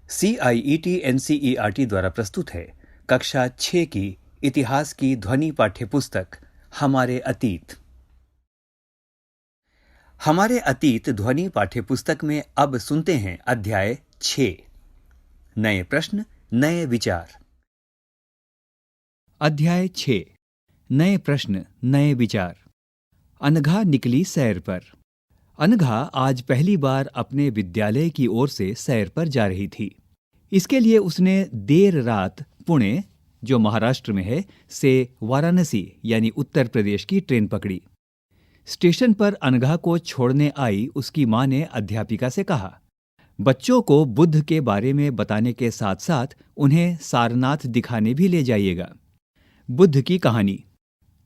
CIET NCERT द्वारा प्रस्तुत है कक्षा 6 की इतिहास की ध्वनि पाठ्यपुस्तक हमारे अतीत। हमारे अतीत ध्वनि पाठ्यपुस्तक में अब सुनते हैं अध्याय 6, नए प्रश्न नए विचार। अध्याय 6, नए प्रश्न नए विचार। अनघा निकली सैर पर। अनघा आज पहली बार अपने विद्यालय की ओर से सैर पर जा रही थी। इसके लिए उसने देर रात पुणे, जो महाराष्ट्र में है, से वाराणसी यानी उत्तर प्रदेश की ट्रेन पकड़ी। स्टेशन पर अनघा को छोड़ने आई उसकी मां ने अध्यापिका से कहा, बच्चों को बुद्ध के बारे में बताने के साथ साथ उन्हें सारनाथ दिखाने भी ले जाइएगा। बुद्ध की कहानी।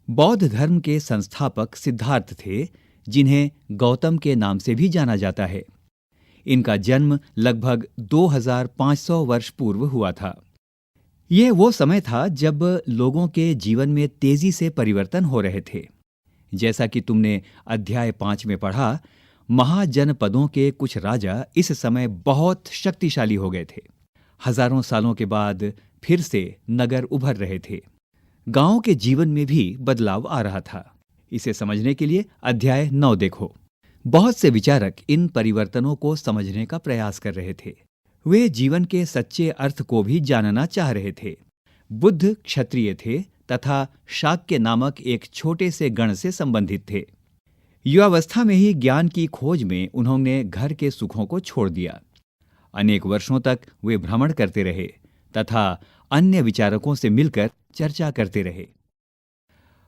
बौद्ध धर्म के संस्थापक सिद्धार्थ थे, जिन्हें गौतम के नाम से भी जाना जाता है। इनका जन्म लगभग 2500 वर्ष पूर्व हुआ था। यह वो समय था जब लोगों के जीवन में तेजी से परिवर्तन हो रहे थे। जैसा कि तुमने अध्याय 5 में पढ़ा, महाजनपदों के कुछ राजा इस समय बहुत शक्तिशाली हो गए थे। हजारों सालों के बाद फिर से नगर उभर रहे थे। गांवों के जीवन में भी बदलाव आ रहा था। इसे समझने के लिए अध्याय 9 देखो। बहुत से विचारक इन परिवर्तनों को समझने का प्रयास कर रहे थे। वे जीवन के सच्चे अर्थ को भी जानना चाह रहे थे। बुद्ध क्षत्रिय थे तथा शाक्य नामक एक छोटे से गण से संबंधित थे। युवावस्था में ही ज्ञान की खोज में उन्होंने घर के सुखों को छोड़ दिया। अनेक वर्षों तक वे भ्रमण करते रहे तथा अन्य विचारकों से मिलकर चर्चा करते रहे।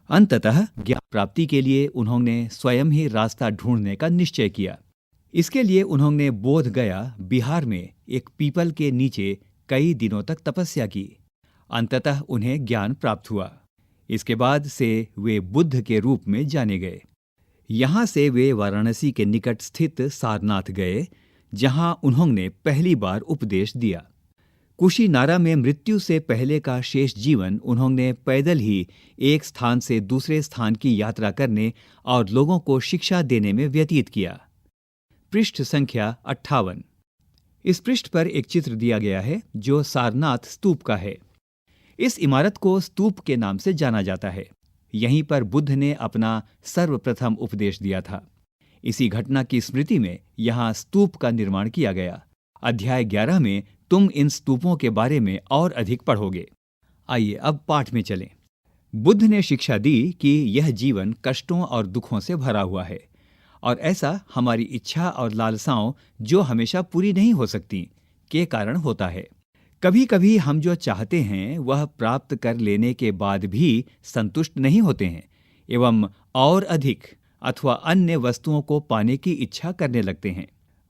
अंततः ज्ञान प्राप्ति के लिए उन्होंने स्वयं ही रास्ता ढूंढने का निश्चय किया। इसके लिए उन्होंने बोध गया, बिहार में एक पीपल के नीचे कई दिनों तक तपस्या की। अंततः उन्हें ज्ञान प्राप्त हुआ। इसके बाद से वे बुद्ध के रूप में जाने गए। यहाँ से वे वाराणसी के निकट स्थित सारनाथ गए, जहाँ उन्होंने पहली बार उपदेश दिया। कुशीनारा में मृत्यु से पहले का शेष जीवन उन्होंने पैदल ही एक स्थान से दूसरे स्थान की यात्रा करने और लोगों को शिक्षा देने में व्यतीत किया। पृष्ठ संख्या 58। इस पृष्ठ पर एक चित्र दिया गया है जो सारनाथ स्तूप का है। इस इमारत को स्तूप के नाम से जाना जाता है। यहीं पर बुद्ध ने अपना सर्वप्रथम उपदेश दिया था। इसी घटना की स्मृति में यहाँ स्तूप का निर्माण किया गया। अध्याय 11 में तुम इन स्तूपों के बारे में और अधिक पढ़ोगे। आइए अब पाठ में चलें। बुद्ध ने शिक्षा दी कि यह जीवन कष्टों और दुखों से भरा हुआ है, और ऐसा हमारी इच्छा और लालसाओं, जो हमेशा पूरी नहीं हो सकती, के कारण होता है। कभी कभी हम जो चाहते हैं वह प्राप्त कर लेने के बाद भी संतुष्ट नहीं होते हैं एवं और अधिक अथवा अन्य वस्तुओं को पाने की इच्छा करने लगते हैं।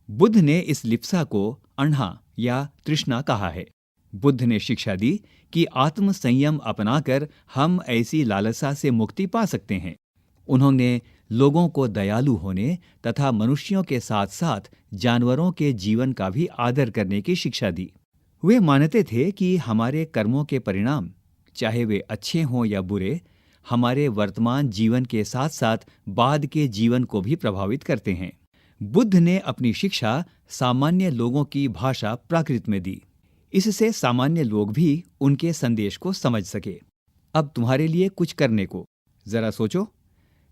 बुद्ध ने इस लिप्सा को अण्हा या तृष्णा कहा है। बुद्ध ने शिक्षा दी कि आत्म संयम अपनाकर हम ऐसी लालसा से मुक्ति पा सकते हैं। उन्होंने लोगों को दयालु होने तथा मनुष्यों के साथ साथ जानवरों के जीवन का भी आदर करने की शिक्षा दी। वे मानते थे कि हमारे कर्मों के परिणाम, चाहे वे अच्छे हों या बुरे, हमारे वर्तमान जीवन के साथ साथ बाद के जीवन को भी प्रभावित करते हैं। बुद्ध ने अपनी शिक्षा सामान्य लोगों की भाषा प्राकृत में दी। इससे सामान्य लोग भी उनके संदेश को समझ सके। अब तुम्हारे लिए कुछ करने को। जरा सोचो,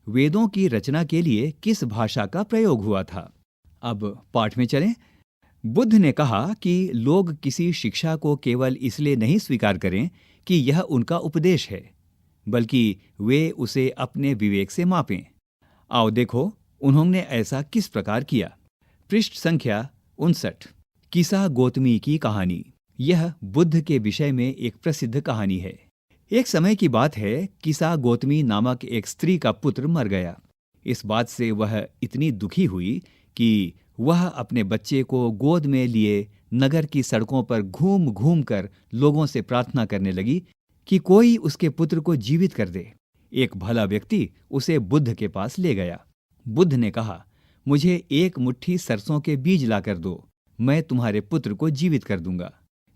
वेदों की रचना के लिए किस भाषा का प्रयोग हुआ था। अब पाठ में चलें। बुद्ध ने कहा कि लोग किसी शिक्षा को केवल इसलिए नहीं स्वीकार करें कि यह उनका उपदेश है, बल्कि वे उसे अपने विवेक से मापें। आओ देखो उन्होंने ऐसा किस प्रकार किया। पृष्ठ संख्या 59। किसा गौतमी की कहानी। यह बुद्ध के विषय में एक प्रसिद्ध कहानी है। एक समय की बात है, किसा गौतमी नामक एक स्त्री का पुत्र मर गया। इस बात से वह इतनी दुखी हुई कि वह अपने बच्चे को गोद में लिए नगर की सड़कों पर घूम घूम कर लोगों से प्रार्थना करने लगी कि कोई उसके पुत्र को जीवित कर दे। एक भला व्यक्ति उसे बुद्ध के पास ले गया। बुद्ध ने कहा, मुझे एक मुट्ठी सरसों के बीज लाकर दो, मैं तुम्हारे पुत्र को जीवित कर दूंगा।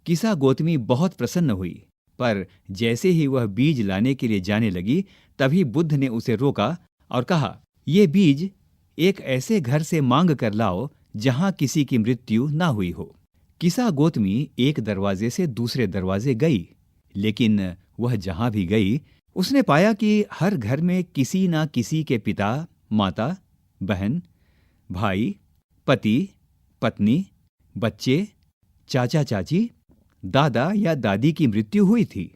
किसा गौतमी बहुत प्रसन्न हुई, पर जैसे ही वह बीज लाने के लिए जाने लगी, तभी बुद्ध ने उसे रोका और कहा, ये बीज एक ऐसे घर से मांग कर लाओ जहां किसी की मृत्यु ना हुई हो। किसा गौतमी एक दरवाजे से दूसरे दरवाजे गई, लेकिन वह जहां भी गई उसने पाया कि हर घर में किसी ना किसी के पिता, माता, बहन, भाई, पति, पत्नी, बच्चे, चाचा चाची, दादा या दादी की मृत्यु हुई थी।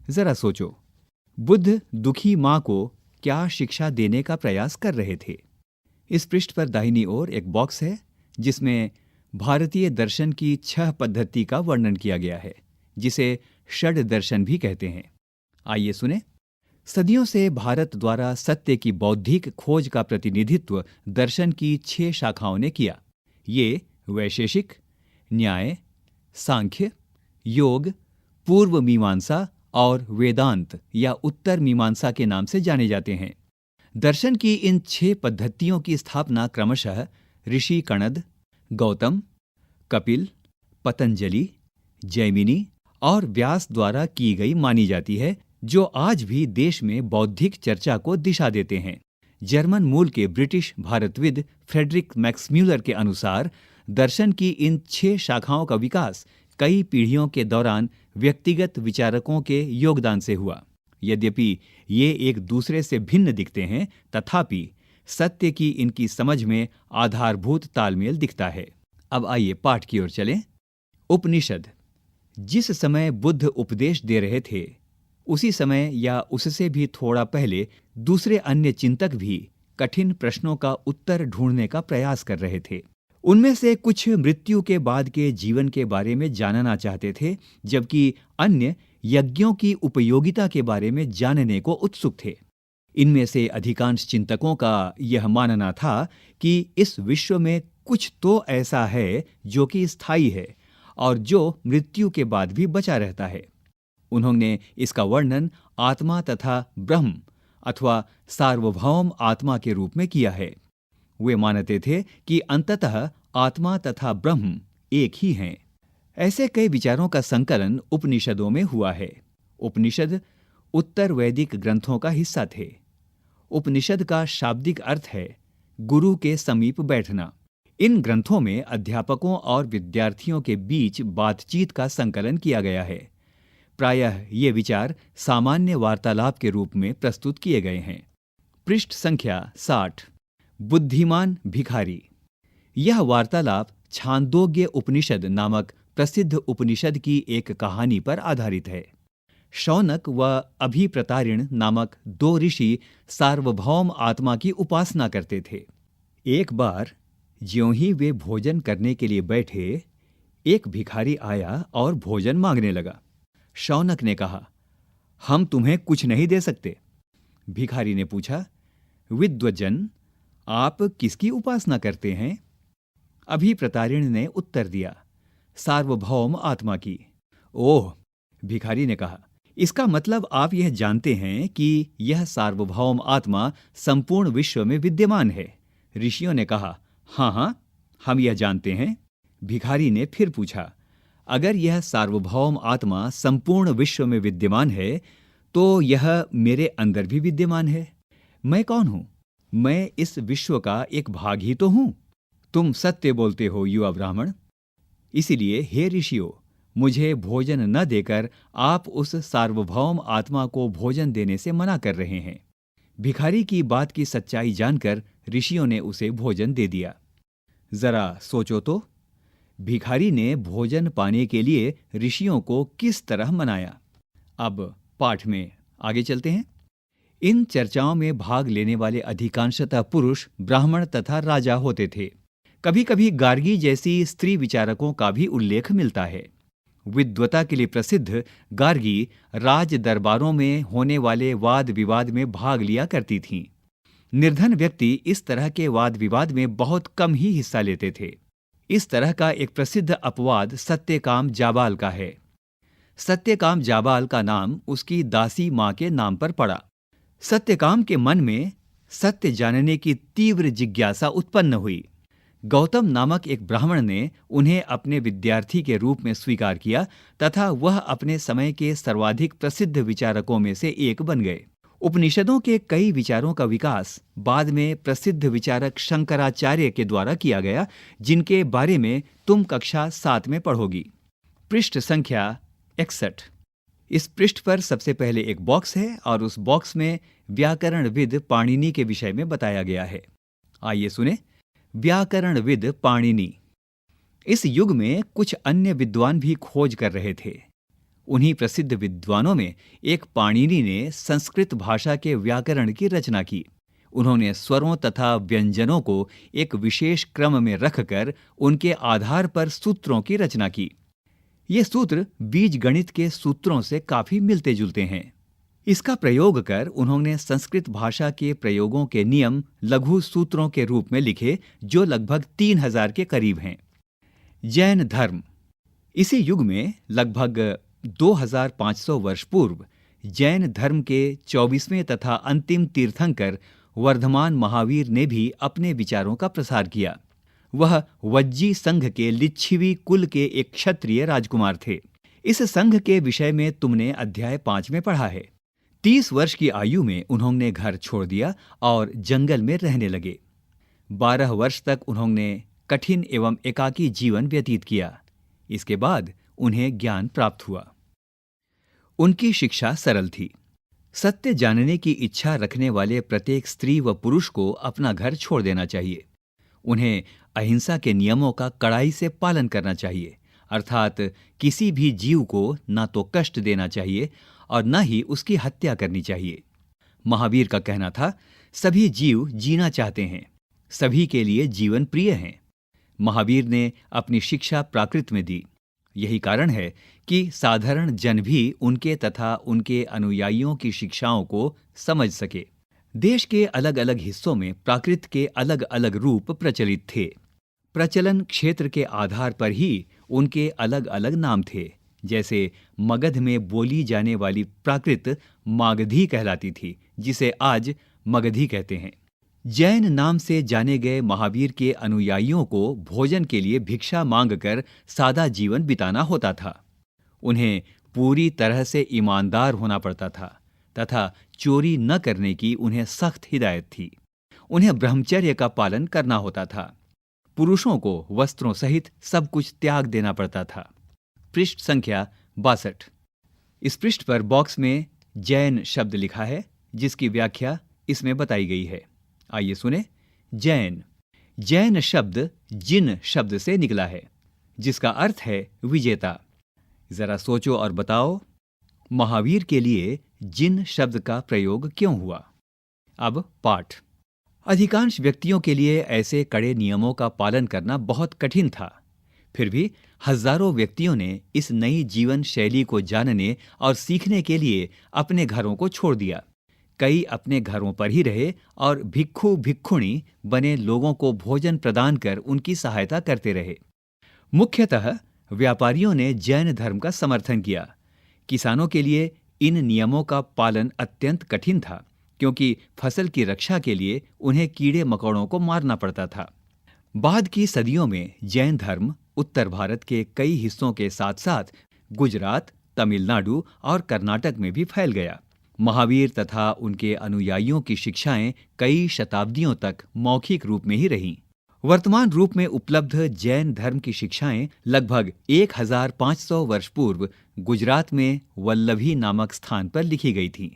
जरा सोचो, बुद्ध दुखी मां को क्या शिक्षा देने का प्रयास कर रहे थे। इस पृष्ठ पर दाहिनी ओर एक बॉक्स है जिसमें भारतीय दर्शन की 6 पद्धति का वर्णन किया गया है, जिसे षड दर्शन भी कहते हैं। आइए सुने। सदियों से भारत द्वारा सत्य की बौद्धिक खोज का प्रतिनिधित्व दर्शन की 6 शाखाओं ने किया। ये वैशेषिक, न्याय, सांख्य, योग, पूर्व मीमांसा और वेदांत या उत्तर मीमांसा के नाम से जाने जाते हैं। दर्शन की इन 6 पद्धतियों की स्थापना क्रमशः ऋषि कणद, गौतम, कपिल, पतंजलि, जैमिनी और व्यास द्वारा की गई मानी जाती है, जो आज भी देश में बौद्धिक चर्चा को दिशा देते हैं। जर्मन मूल के ब्रिटिश भारतविद फ्रेडरिक मैक्सम्यूलर के अनुसार दर्शन की इन 6 शाखाओं का विकास कई पीढ़ियों के दौरान व्यक्तिगत विचारकों के योगदान से हुआ। यद्यपि ये एक दूसरे से भिन्न दिखते हैं, तथापि सत्य की इनकी समझ में आधारभूत तालमेल दिखता है। अब आइए पाठ की ओर चलें। उपनिषद। जिस समय बुद्ध उपदेश दे रहे थे, उसी समय या उससे भी थोड़ा पहले दूसरे अन्य चिंतक भी कठिन प्रश्नों का उत्तर ढूंढने का प्रयास कर रहे थे। उनमें से कुछ मृत्यु के बाद के जीवन के बारे में जानना चाहते थे, जबकि अन्य यज्ञों की उपयोगिता के बारे में जानने को उत्सुक थे। इनमें से अधिकांश चिंतकों का यह मानना था कि इस विश्व में कुछ तो ऐसा है जो कि स्थायी है और जो मृत्यु के बाद भी बचा रहता है। उन्होंने इसका वर्णन आत्मा तथा ब्रह्म अथवा सार्वभौम आत्मा के रूप में किया है। वे मानते थे कि अंततः आत्मा तथा ब्रह्म एक ही हैं। ऐसे कई विचारों का संकलन उपनिषदों में हुआ है। उपनिषद उत्तर वैदिक ग्रंथों का हिस्सा थे। उपनिषद का शाब्दिक अर्थ है गुरु के समीप बैठना। इन ग्रंथों में अध्यापकों और विद्यार्थियों के बीच बातचीत का संकलन किया गया है। प्रायः ये विचार सामान्य वार्तालाप के रूप में प्रस्तुत किए गए हैं। पृष्ठ संख्या 60। बुद्धिमान भिखारी। यह वार्तालाप छांदोग्य उपनिषद नामक प्रसिद्ध उपनिषद की एक कहानी पर आधारित है। शौनक व अभिप्रतारिण नामक 2 ऋषि सार्वभौम आत्मा की उपासना करते थे। एक बार ज्यों ही वे भोजन करने के लिए बैठे, एक भिखारी आया और भोजन मांगने लगा। शौनक ने कहा, हम तुम्हें कुछ नहीं दे सकते। भिखारी ने पूछा, विद्वज्जन, आप किसकी उपासना करते हैं? अभिप्रतारिण ने उत्तर दिया, सार्वभौम आत्मा की। ओह, भिखारी ने कहा, इसका मतलब आप यह जानते हैं कि यह सार्वभौम आत्मा संपूर्ण विश्व में विद्यमान है। ऋषियों ने कहा, हाँ हाँ, हम यह जानते हैं। भिखारी ने फिर पूछा, अगर यह सार्वभौम आत्मा संपूर्ण विश्व में विद्यमान है, तो यह मेरे अंदर भी विद्यमान है। मैं कौन हूं? मैं इस विश्व का एक भाग ही तो हूं। तुम सत्य बोलते हो युवा ब्राह्मण। इसीलिए हे ऋषियों, मुझे भोजन न देकर आप उस सार्वभौम आत्मा को भोजन देने से मना कर रहे हैं। भिखारी की बात की सच्चाई जानकर ऋषियों ने उसे भोजन दे दिया। जरा सोचो तो, भिखारी ने भोजन पाने के लिए ऋषियों को किस तरह मनाया। अब पाठ में आगे चलते हैं। इन चर्चाओं में भाग लेने वाले अधिकांशतः पुरुष, ब्राह्मण तथा राजा होते थे। कभी कभी गार्गी जैसी स्त्री विचारकों का भी उल्लेख मिलता है। विद्वता के लिए प्रसिद्ध गार्गी राज दरबारों में होने वाले वाद विवाद में भाग लिया करती थीं। निर्धन व्यक्ति इस तरह के वाद विवाद में बहुत कम ही हिस्सा लेते थे। इस तरह का एक प्रसिद्ध अपवाद सत्यकाम जाबाल का है। सत्यकाम जाबाल का नाम उसकी दासी मां के नाम पर पड़ा। सत्यकाम के मन में सत्य जानने की तीव्र जिज्ञासा उत्पन्न हुई। गौतम नामक एक ब्राह्मण ने उन्हें अपने विद्यार्थी के रूप में स्वीकार किया तथा वह अपने समय के सर्वाधिक प्रसिद्ध विचारकों में से एक बन गए। उपनिषदों के कई विचारों का विकास बाद में प्रसिद्ध विचारक शंकराचार्य के द्वारा किया गया, जिनके बारे में तुम कक्षा 7 में पढ़ोगी। पृष्ठ संख्या 61। इस पृष्ठ पर सबसे पहले एक बॉक्स है और उस बॉक्स में व्याकरणविद पाणिनि के विषय में बताया गया है। आइए सुने। व्याकरणविद पाणिनि। इस युग में कुछ अन्य विद्वान भी खोज कर रहे थे। उन्हीं प्रसिद्ध विद्वानों में एक पाणिनि ने संस्कृत भाषा के व्याकरण की रचना की। उन्होंने स्वरों तथा व्यंजनों को एक विशेष क्रम में रखकर उनके आधार पर सूत्रों की रचना की। ये सूत्र बीज गणित के सूत्रों से काफी मिलते जुलते हैं। इसका प्रयोग कर उन्होंने संस्कृत भाषा के प्रयोगों के नियम लघु सूत्रों के रूप में लिखे, जो लगभग 3000 के करीब हैं। जैन धर्म। इसी युग में लगभग 2500 वर्ष पूर्व जैन धर्म के 24वें तथा अंतिम तीर्थंकर वर्धमान महावीर ने भी अपने विचारों का प्रसार किया। वह वज्जी संघ के लिच्छवी कुल के एक क्षत्रिय राजकुमार थे। इस संघ के विषय में तुमने अध्याय 5 में पढ़ा है। 30 वर्ष की आयु में उन्होंने घर छोड़ दिया और जंगल में रहने लगे। 12 वर्ष तक उन्होंने कठिन एवं एकाकी जीवन व्यतीत किया। इसके बाद उन्हें ज्ञान प्राप्त हुआ। उनकी शिक्षा सरल थी। सत्य जानने की इच्छा रखने वाले प्रत्येक स्त्री व पुरुष को अपना घर छोड़ देना चाहिए। उन्हें अहिंसा के नियमों का कड़ाई से पालन करना चाहिए, अर्थात किसी भी जीव को न तो कष्ट देना चाहिए और न ही उसकी हत्या करनी चाहिए। महावीर का कहना था, सभी जीव जीना चाहते हैं, सभी के लिए जीवन प्रिय हैं। महावीर ने अपनी शिक्षा प्राकृत में दी। यही कारण है कि साधारण जन भी उनके तथा उनके अनुयायियों की शिक्षाओं को समझ सके। देश के अलग अलग हिस्सों में प्राकृत के अलग अलग रूप प्रचलित थे। प्रचलन क्षेत्र के आधार पर ही उनके अलग अलग नाम थे। जैसे मगध में बोली जाने वाली प्राकृत मागधी कहलाती थी, जिसे आज मगधी कहते हैं। जैन नाम से जाने गए महावीर के अनुयायियों को भोजन के लिए भिक्षा मांगकर सादा जीवन बिताना होता था। उन्हें पूरी तरह से ईमानदार होना पड़ता था तथा चोरी न करने की उन्हें सख्त हिदायत थी। उन्हें ब्रह्मचर्य का पालन करना होता था। पुरुषों को वस्त्रों सहित सब कुछ त्याग देना पड़ता था। पृष्ठ संख्या 62। इस पृष्ठ पर बॉक्स में जैन शब्द लिखा है, जिसकी व्याख्या इसमें बताई गई है। आइए सुने। जैन। जैन शब्द जिन शब्द से निकला है, जिसका अर्थ है विजेता। जरा सोचो और बताओ, महावीर के लिए जिन शब्द का प्रयोग क्यों हुआ? अब पाठ। अधिकांश व्यक्तियों के लिए ऐसे कड़े नियमों का पालन करना बहुत कठिन था। फिर भी हजारों व्यक्तियों ने इस नई जीवन शैली को जानने और सीखने के लिए अपने घरों को छोड़ दिया। कई अपने घरों पर ही रहे और भिक्षु भिक्षुणी बने लोगों को भोजन प्रदान कर उनकी सहायता करते रहे। मुख्यतः व्यापारियों ने जैन धर्म का समर्थन किया। किसानों के लिए इन नियमों का पालन अत्यंत कठिन था, क्योंकि फसल की रक्षा के लिए उन्हें कीड़े मकोड़ों को मारना पड़ता था। बाद की सदियों में जैन धर्म उत्तर भारत के कई हिस्सों के साथ साथ गुजरात, तमिलनाडु और कर्नाटक में भी फैल गया। महावीर तथा उनके अनुयायियों की शिक्षाएं कई शताब्दियों तक मौखिक रूप में ही रहीं। वर्तमान रूप में उपलब्ध जैन धर्म की शिक्षाएं लगभग 1500 वर्ष पूर्व गुजरात में वल्लभी नामक स्थान पर लिखी गई थीं।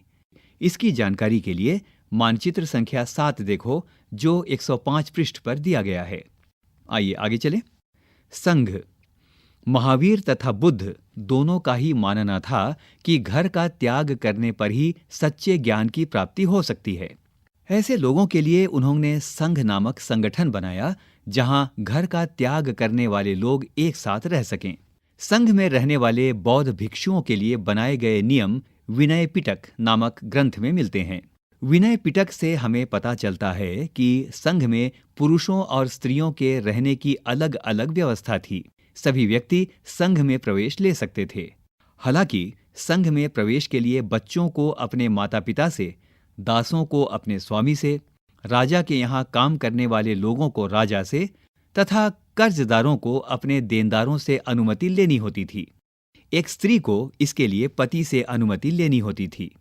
इसकी जानकारी के लिए मानचित्र संख्या 7 देखो, जो 105 पृष्ठ पर दिया गया है। आइए आगे चलें। संघ। महावीर तथा बुद्ध दोनों का ही मानना था कि घर का त्याग करने पर ही सच्चे ज्ञान की प्राप्ति हो सकती है। ऐसे लोगों के लिए उन्होंने संघ नामक संगठन बनाया, जहां घर का त्याग करने वाले लोग एक साथ रह सकें। संघ में रहने वाले बौद्ध भिक्षुओं के लिए बनाए गए नियम विनय पिटक नामक ग्रंथ में मिलते हैं। विनय पिटक से हमें पता चलता है कि संघ में पुरुषों और स्त्रियों के रहने की अलग अलग व्यवस्था थी। सभी व्यक्ति संघ में प्रवेश ले सकते थे। हालांकि संघ में प्रवेश के लिए बच्चों को अपने माता पिता से, दासों को अपने स्वामी से, राजा के यहाँ काम करने वाले लोगों को राजा से तथा कर्जदारों को अपने देनदारों से अनुमति लेनी होती थी। एक स्त्री को इसके लिए पति से अनुमति लेनी होती थी।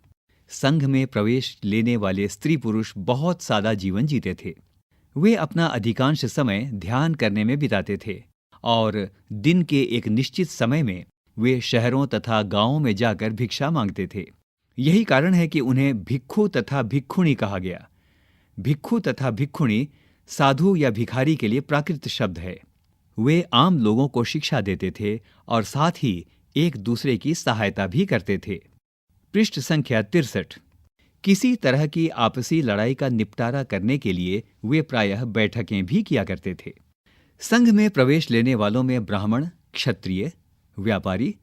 संघ में प्रवेश लेने वाले स्त्री पुरुष बहुत सादा जीवन जीते थे। वे अपना अधिकांश समय ध्यान करने में बिताते थे और दिन के एक निश्चित समय में वे शहरों तथा गांवों में जाकर भिक्षा मांगते थे। यही कारण है कि उन्हें भिक्षु तथा भिक्षुणी कहा गया। भिक्षु तथा भिक्षुणी साधु या भिखारी के लिए प्राकृत शब्द है। वे आम लोगों को शिक्षा देते थे और साथ ही एक दूसरे की सहायता भी करते थे। पृष्ठ संख्या 63। किसी तरह की आपसी लड़ाई का निपटारा करने के लिए वे प्रायः बैठकें भी किया करते थे। संघ में प्रवेश लेने वालों में ब्राह्मण, क्षत्रिय, व्यापारी,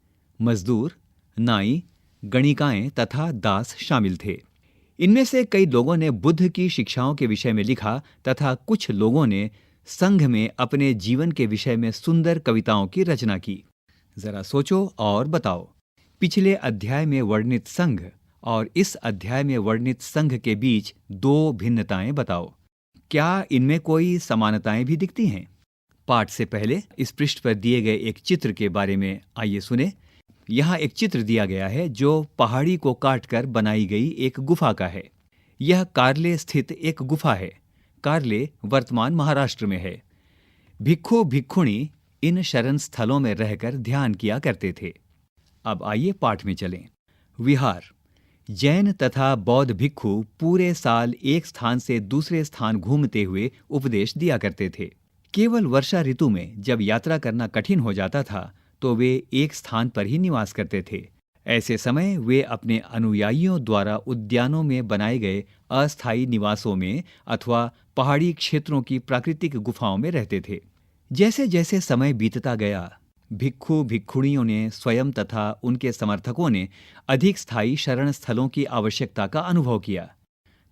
मजदूर, नाई, गणिकाएं तथा दास शामिल थे। इनमें से कई लोगों ने बुद्ध की शिक्षाओं के विषय में लिखा तथा कुछ लोगों ने संघ में अपने जीवन के विषय में सुंदर कविताओं की रचना की। जरा सोचो और बताओ, पिछले अध्याय में वर्णित संघ और इस अध्याय में वर्णित संघ के बीच दो भिन्नताएं बताओ। क्या इनमें कोई समानताएं भी दिखती हैं? पाठ से पहले इस पृष्ठ पर दिए गए एक चित्र के बारे में आइए सुने। यहाँ एक चित्र दिया गया है जो पहाड़ी को काटकर बनाई गई एक गुफा का है। यह कार्ले स्थित एक गुफा है। कार्ले वर्तमान महाराष्ट्र में है। भिक्षु भिक्षुणी इन शरण स्थलों में रहकर ध्यान किया करते थे। अब आइए पाठ में चलें। विहार। जैन तथा बौद्ध भिक्षु पूरे साल एक स्थान से दूसरे स्थान घूमते हुए उपदेश दिया करते थे। केवल वर्षा ऋतु में जब यात्रा करना कठिन हो जाता था तो वे एक स्थान पर ही निवास करते थे। ऐसे समय वे अपने अनुयायियों द्वारा उद्यानों में बनाए गए अस्थायी निवासों में अथवा पहाड़ी क्षेत्रों की प्राकृतिक गुफाओं में रहते थे। जैसे जैसे समय बीतता गया, भिक्षु भिक्षुणियों ने स्वयं तथा उनके समर्थकों ने अधिक स्थायी शरण स्थलों की आवश्यकता का अनुभव किया।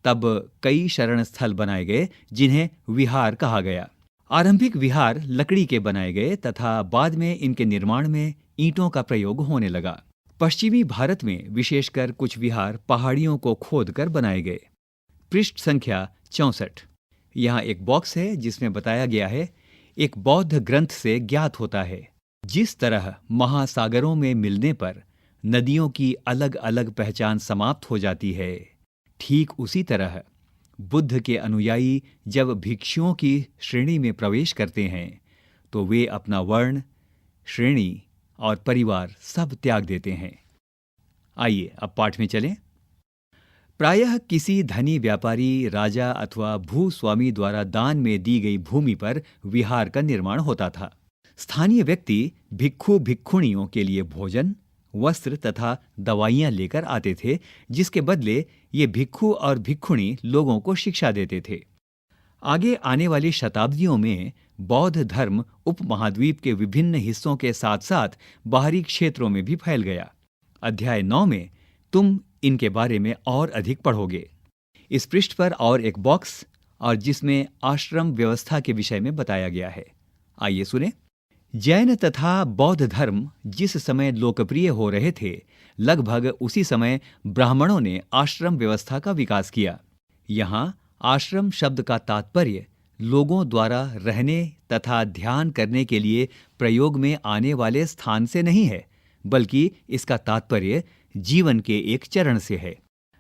तब कई शरण स्थल बनाए गए जिन्हें विहार कहा गया। आरंभिक विहार लकड़ी के बनाए गए तथा बाद में इनके निर्माण में ईंटों का प्रयोग होने लगा। पश्चिमी भारत में विशेषकर कुछ विहार पहाड़ियों को खोदकर बनाए गए। पृष्ठ संख्या 64। यहाँ एक बॉक्स है जिसमें बताया गया है, एक बौद्ध ग्रंथ से ज्ञात होता है, जिस तरह महासागरों में मिलने पर नदियों की अलग अलग पहचान समाप्त हो जाती है, ठीक उसी तरह बुद्ध के अनुयायी जब भिक्षुओं की श्रेणी में प्रवेश करते हैं तो वे अपना वर्ण, श्रेणी और परिवार सब त्याग देते हैं। आइए अब पाठ में चलें। प्रायः किसी धनी व्यापारी, राजा अथवा भूस्वामी द्वारा दान में दी गई भूमि पर विहार का निर्माण होता था। स्थानीय व्यक्ति भिक्षु भिक्षुणियों के लिए भोजन, वस्त्र तथा दवाइयां लेकर आते थे, जिसके बदले ये भिक्षु और भिक्षुणी लोगों को शिक्षा देते थे। आगे आने वाली शताब्दियों में बौद्ध धर्म उपमहाद्वीप के विभिन्न हिस्सों के साथ साथ बाहरी क्षेत्रों में भी फैल गया। अध्याय 9 में तुम इनके बारे में और अधिक पढ़ोगे। इस पृष्ठ पर और एक बॉक्स और जिसमें आश्रम व्यवस्था के विषय में बताया गया है। आइए सुने। जैन तथा बौद्ध धर्म जिस समय लोकप्रिय हो रहे थे, लगभग उसी समय ब्राह्मणों ने आश्रम व्यवस्था का विकास किया। यहाँ आश्रम शब्द का तात्पर्य लोगों द्वारा रहने तथा ध्यान करने के लिए प्रयोग में आने वाले स्थान से नहीं है, बल्कि इसका तात्पर्य जीवन के एक चरण से है।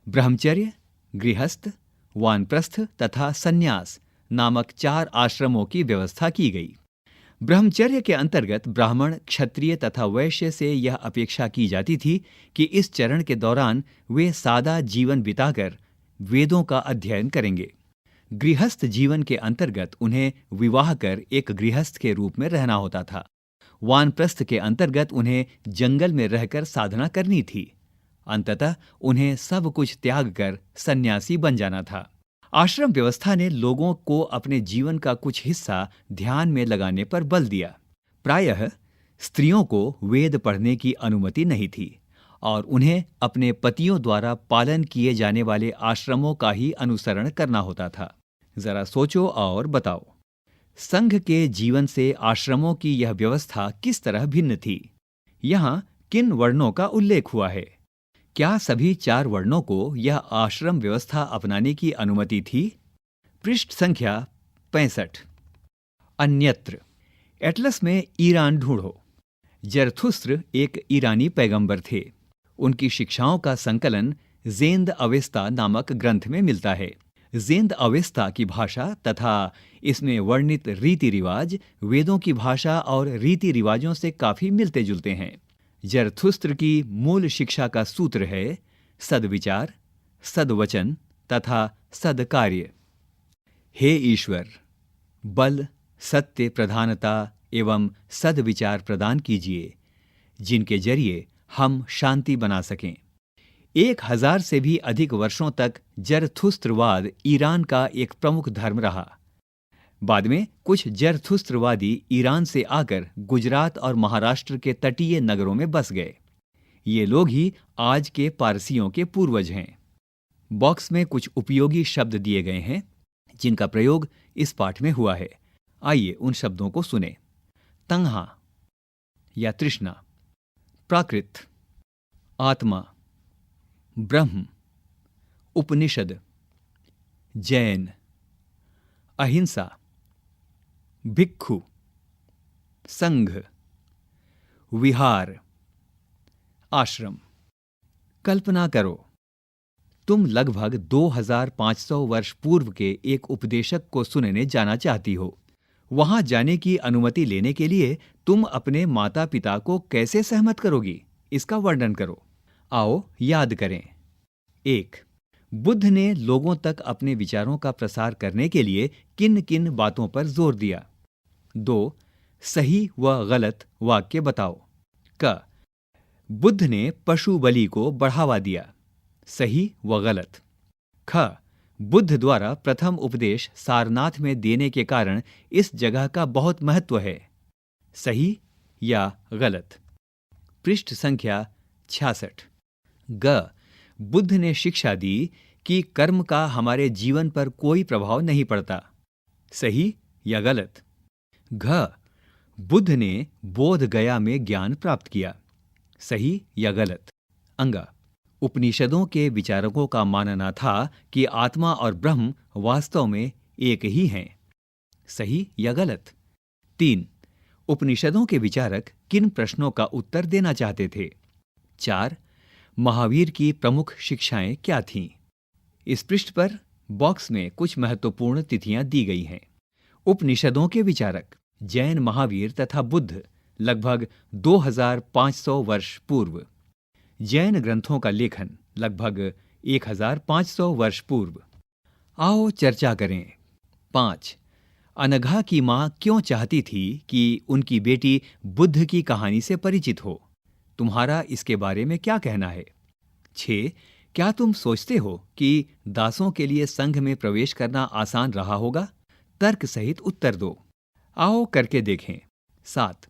ब्रह्मचर्य, गृहस्थ, वानप्रस्थ तथा सन्यास नामक 4 आश्रमों की व्यवस्था की गई। ब्रह्मचर्य के अंतर्गत ब्राह्मण, क्षत्रिय तथा वैश्य से यह अपेक्षा की जाती थी कि इस चरण के दौरान वे सादा जीवन बिताकर वेदों का अध्ययन करेंगे। गृहस्थ जीवन के अंतर्गत उन्हें विवाह कर एक गृहस्थ के रूप में रहना होता था। वानप्रस्थ के अंतर्गत उन्हें जंगल में रहकर साधना करनी थी। अंततः उन्हें सब कुछ त्याग कर सन्यासी बन जाना था। आश्रम व्यवस्था ने लोगों को अपने जीवन का कुछ हिस्सा ध्यान में लगाने पर बल दिया। प्रायः स्त्रियों को वेद पढ़ने की अनुमति नहीं थी और उन्हें अपने पतियों द्वारा पालन किए जाने वाले आश्रमों का ही अनुसरण करना होता था। जरा सोचो और बताओ, संघ के जीवन से आश्रमों की यह व्यवस्था किस तरह भिन्न थी? यहाँ किन वर्णों का उल्लेख हुआ है? क्या सभी 4 वर्णों को यह आश्रम व्यवस्था अपनाने की अनुमति थी? पृष्ठ संख्या 65। अन्यत्र। एटलस में ईरान ढूंढो। जरथुस्त्र एक ईरानी पैगंबर थे। उनकी शिक्षाओं का संकलन जेंद अवेस्ता नामक ग्रंथ में मिलता है। जेंद अवेस्ता की भाषा तथा इसमें वर्णित रीति रिवाज वेदों की भाषा और रीति रिवाजों से काफी मिलते जुलते हैं। जरथुस्त्र की मूल शिक्षा का सूत्र है सद्विचार, सद्वचन तथा सद्कार्य। हे ईश्वर, बल, सत्य, प्रधानता एवं सद्विचार प्रदान कीजिए, जिनके जरिए हम शांति बना सकें। 1000 से भी अधिक वर्षों तक जरथुस्त्रवाद ईरान का एक प्रमुख धर्म रहा। बाद में कुछ जरथुस्त्रवादी ईरान से आकर गुजरात और महाराष्ट्र के तटीय नगरों में बस गए। ये लोग ही आज के पारसियों के पूर्वज हैं। बॉक्स में कुछ उपयोगी शब्द दिए गए हैं जिनका प्रयोग इस पाठ में हुआ है। आइए उन शब्दों को सुने। तंहा या तृष्णा, प्राकृत, आत्मा, ब्रह्म, उपनिषद, जैन, अहिंसा, भिक्खु, संघ, विहार, आश्रम। कल्पना करो, तुम लगभग 2500 वर्ष पूर्व के एक उपदेशक को सुनने जाना चाहती हो। वहां जाने की अनुमति लेने के लिए तुम अपने माता पिता को कैसे सहमत करोगी, इसका वर्णन करो। आओ याद करें। 1. बुद्ध ने लोगों तक अपने विचारों का प्रसार करने के लिए किन किन बातों पर जोर दिया। 2. सही व गलत वाक्य बताओ। क. बुद्ध ने पशु बलि को बढ़ावा दिया। सही व गलत। ख. बुद्ध द्वारा प्रथम उपदेश सारनाथ में देने के कारण इस जगह का बहुत महत्व है। सही या गलत। पृष्ठ संख्या 66। ग. बुद्ध ने शिक्षा दी कि कर्म का हमारे जीवन पर कोई प्रभाव नहीं पड़ता। सही या गलत। घ. बुद्ध ने बोध गया में ज्ञान प्राप्त किया। सही या गलत। अंगा. उपनिषदों के विचारकों का मानना था कि आत्मा और ब्रह्म वास्तव में एक ही हैं। सही या गलत। 3. उपनिषदों के विचारक किन प्रश्नों का उत्तर देना चाहते थे। 4. महावीर की प्रमुख शिक्षाएं क्या थीं? इस पृष्ठ पर बॉक्स में कुछ महत्वपूर्ण तिथियां दी गई हैं। उपनिषदों के विचारक जैन महावीर तथा बुद्ध लगभग 2500 वर्ष पूर्व। जैन ग्रंथों का लेखन लगभग 1500 वर्ष पूर्व। आओ चर्चा करें। 5. अनघा की मां क्यों चाहती थी कि उनकी बेटी बुद्ध की कहानी से परिचित हो? तुम्हारा इसके बारे में क्या कहना है? 6. क्या तुम सोचते हो कि दासों के लिए संघ में प्रवेश करना आसान रहा होगा? तर्क सहित उत्तर दो। आओ करके देखें। 7.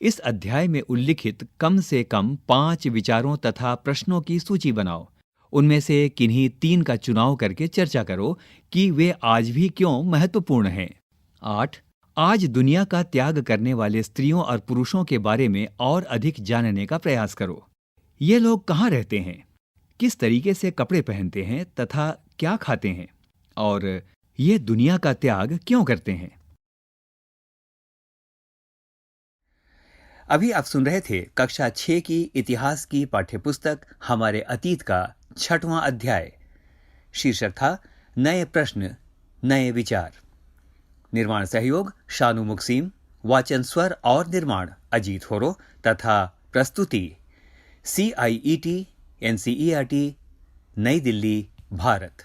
इस अध्याय में उल्लिखित कम से कम 5 विचारों तथा प्रश्नों की सूची बनाओ। उनमें से किन्हीं 3 का चुनाव करके चर्चा करो कि वे आज भी क्यों महत्वपूर्ण हैं। 8. आज दुनिया का त्याग करने वाले स्त्रियों और पुरुषों के बारे में और अधिक जानने का प्रयास करो। ये लोग कहाँ रहते हैं, किस तरीके से कपड़े पहनते हैं तथा क्या खाते हैं, और ये दुनिया का त्याग क्यों करते हैं। अभी आप सुन रहे थे कक्षा 6 की इतिहास की पाठ्यपुस्तक हमारे अतीत का 6वां अध्याय। शीर्षक था नए प्रश्न नए विचार। निर्माण सहयोग शानू मुक्सीम, वाचन स्वर और निर्माण अजीत होरो तथा प्रस्तुति CIET NCERT नई दिल्ली, भारत।